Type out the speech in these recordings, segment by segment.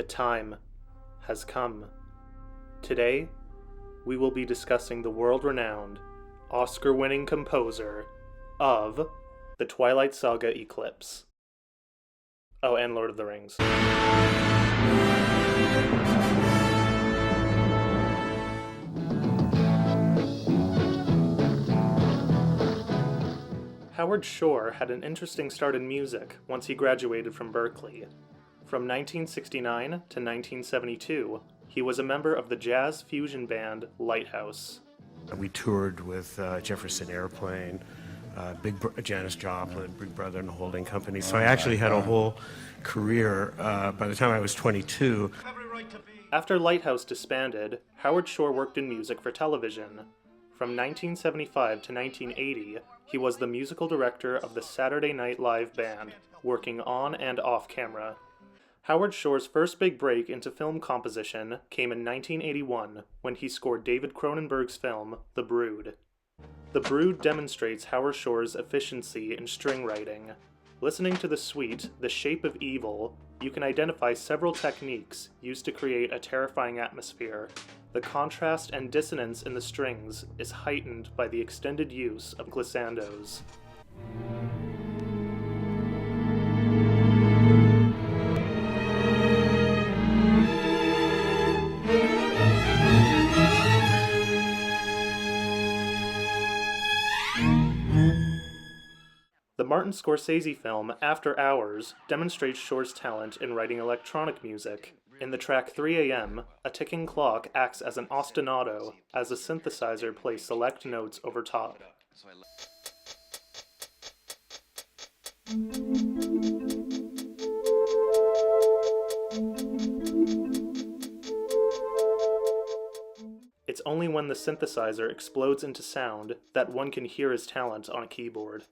The time has come. Today, we will be discussing the world-renowned, Oscar-winning composer of the Twilight Saga Eclipse. Oh, and Lord of the Rings. Howard Shore had an interesting start in music once he graduated from Berklee. From 1969 to 1972, he was a member of the jazz fusion band Lighthouse. We toured with Jefferson Airplane, Janis Joplin, Big Brother and the Holding Company. So I actually had a whole career by the time I was 22. After Lighthouse disbanded, Howard Shore worked in music for television. From 1975 to 1980, he was the musical director of the Saturday Night Live band, working on and off camera. Howard Shore's first big break into film composition came in 1981 when he scored David Cronenberg's film, The Brood. The Brood demonstrates Howard Shore's efficiency in string writing. Listening to the suite, The Shape of Evil, you can identify several techniques used to create a terrifying atmosphere. The contrast and dissonance in the strings is heightened by the extended use of glissandos. The Martin Scorsese film After Hours demonstrates Shore's talent in writing electronic music. In the track 3 AM, a ticking clock acts as an ostinato as a synthesizer plays select notes over top. It's only when the synthesizer explodes into sound that one can hear his talent on a keyboard.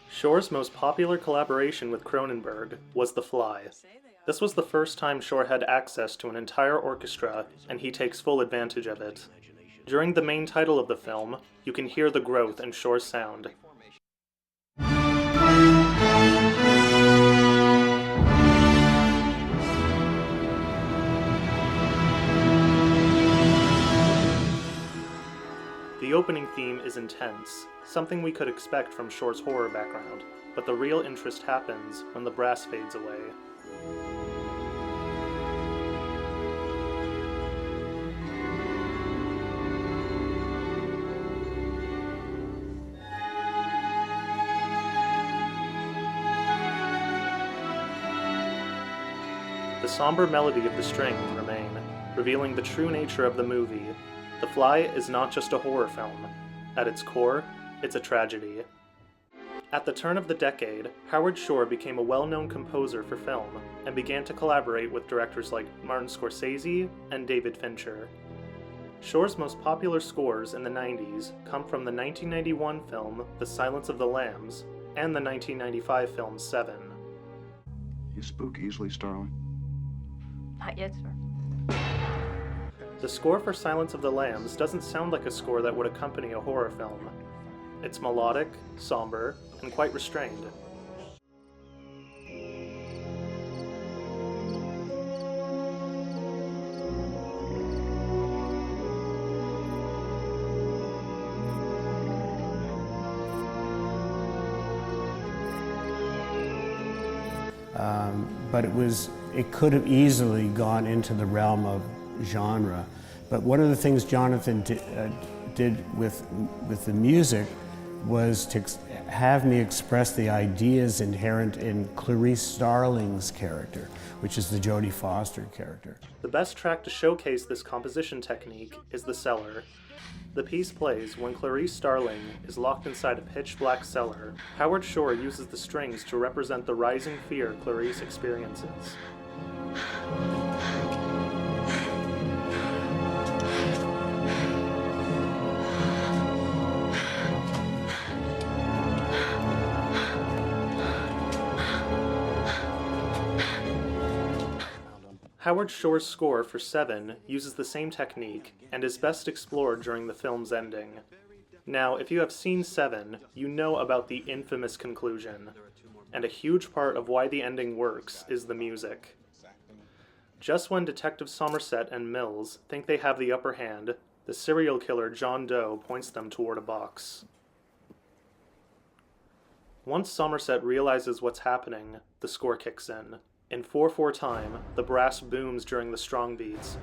Shore's most popular collaboration with Cronenberg was The Fly. This was the first time Shore had access to an entire orchestra, and he takes full advantage of it. During the main title of the film, you can hear the growth in Shore's sound. The opening theme is intense, something we could expect from Shore's horror background, but the real interest happens when the brass fades away. The somber melody of the strings remain, revealing the true nature of the movie. The Fly is not just a horror film. At its core, it's a tragedy. At the turn of the decade, Howard Shore became a well-known composer for film and began to collaborate with directors like Martin Scorsese and David Fincher. Shore's most popular scores in the 90s come from the 1991 film The Silence of the Lambs and the 1995 film Seven. You spook easily, Starling? Not yet, sir. The score for Silence of the Lambs doesn't sound like a score that would accompany a horror film. It's melodic, somber, and quite restrained. But it could have easily gone into the realm of genre. But one of the things Jonathan did with the music was to have me express the ideas inherent in Clarice Starling's character, which is the Jodie Foster character. The best track to showcase this composition technique is The Cellar. The piece plays when Clarice Starling is locked inside a pitch-black cellar. Howard Shore uses the strings to represent the rising fear Clarice experiences. Howard Shore's score for Seven uses the same technique and is best explored during the film's ending. Now, if you have seen Seven, you know about the infamous conclusion, and a huge part of why the ending works is the music. Just when Detective Somerset and Mills think they have the upper hand, the serial killer John Doe points them toward a box. Once Somerset realizes what's happening, the score kicks in. In 4/4 time, the brass booms during the strong beats.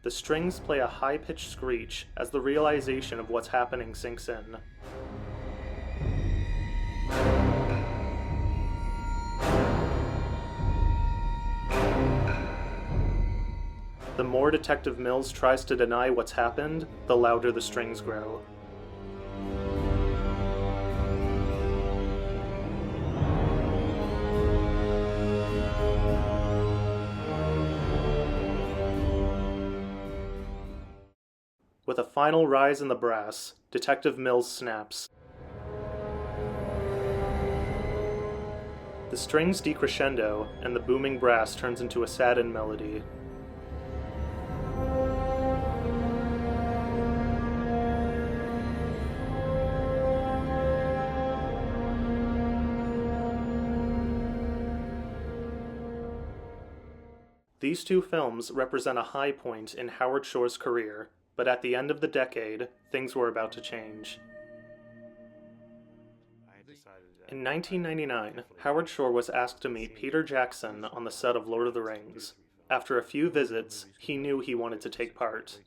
The strings play a high-pitched screech as the realization of what's happening sinks in. The more Detective Mills tries to deny what's happened, the louder the strings grow. With a final rise in the brass, Detective Mills snaps. The strings decrescendo, and the booming brass turns into a saddened melody. These two films represent a high point in Howard Shore's career, but at the end of the decade, things were about to change. In 1999, Howard Shore was asked to meet Peter Jackson on the set of Lord of the Rings. After a few visits, he knew he wanted to take part.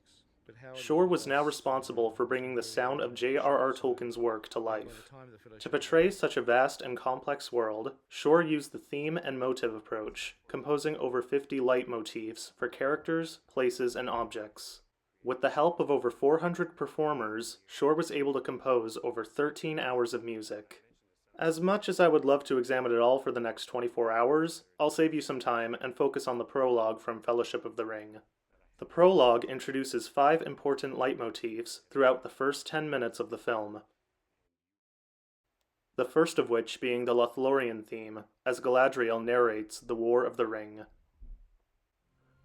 Shore was now responsible for bringing the sound of J.R.R. Tolkien's work to life. To portray such a vast and complex world, Shore used the theme and motive approach, composing over 50 leitmotifs for characters, places, and objects. With the help of over 400 performers, Shore was able to compose over 13 hours of music. As much as I would love to examine it all for the next 24 hours, I'll save you some time and focus on the prologue from Fellowship of the Ring. The prologue introduces 5 important leitmotifs throughout the first 10 minutes of the film. The first of which being the Lothlorien theme, as Galadriel narrates the War of the Ring.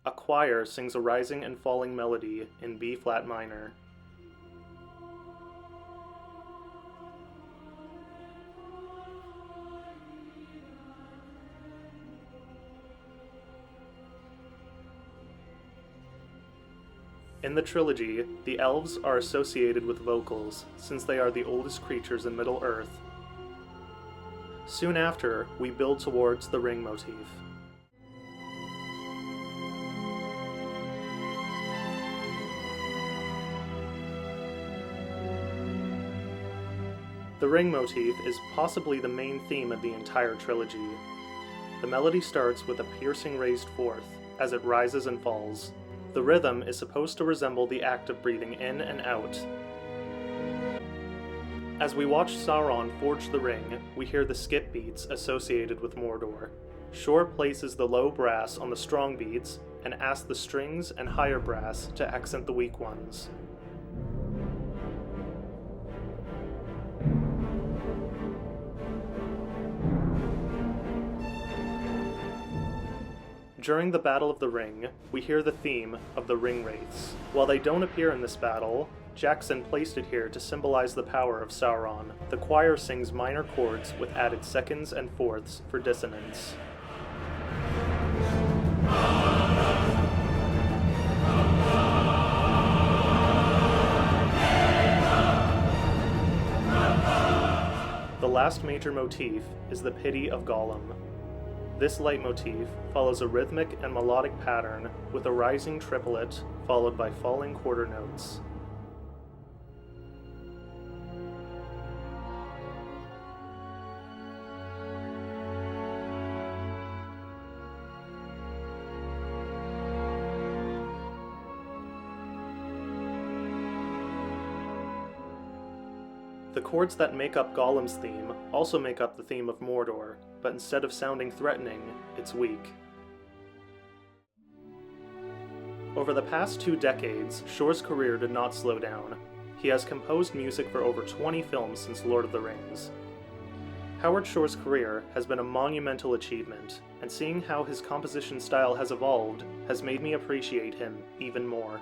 A choir sings a rising and falling melody in B-flat minor. In the trilogy, the elves are associated with vocals, since they are the oldest creatures in Middle-earth. Soon after, we build towards the ring motif. The ring motif is possibly the main theme of the entire trilogy. The melody starts with a piercing raised fourth, as it rises and falls. The rhythm is supposed to resemble the act of breathing in and out. As we watch Sauron forge the ring, we hear the skip beats associated with Mordor. Shore places the low brass on the strong beats and asks the strings and higher brass to accent the weak ones. During the Battle of the Ring, we hear the theme of the Ring Wraiths. While they don't appear in this battle, Jackson placed it here to symbolize the power of Sauron. The choir sings minor chords with added seconds and fourths for dissonance. The last major motif is the Pity of Gollum. This leitmotif follows a rhythmic and melodic pattern with a rising triplet followed by falling quarter notes. The chords that make up Gollum's theme also make up the theme of Mordor, but instead of sounding threatening, it's weak. Over the past 2 decades, Shore's career did not slow down. He has composed music for over 20 films since Lord of the Rings. Howard Shore's career has been a monumental achievement, and seeing how his composition style has evolved has made me appreciate him even more.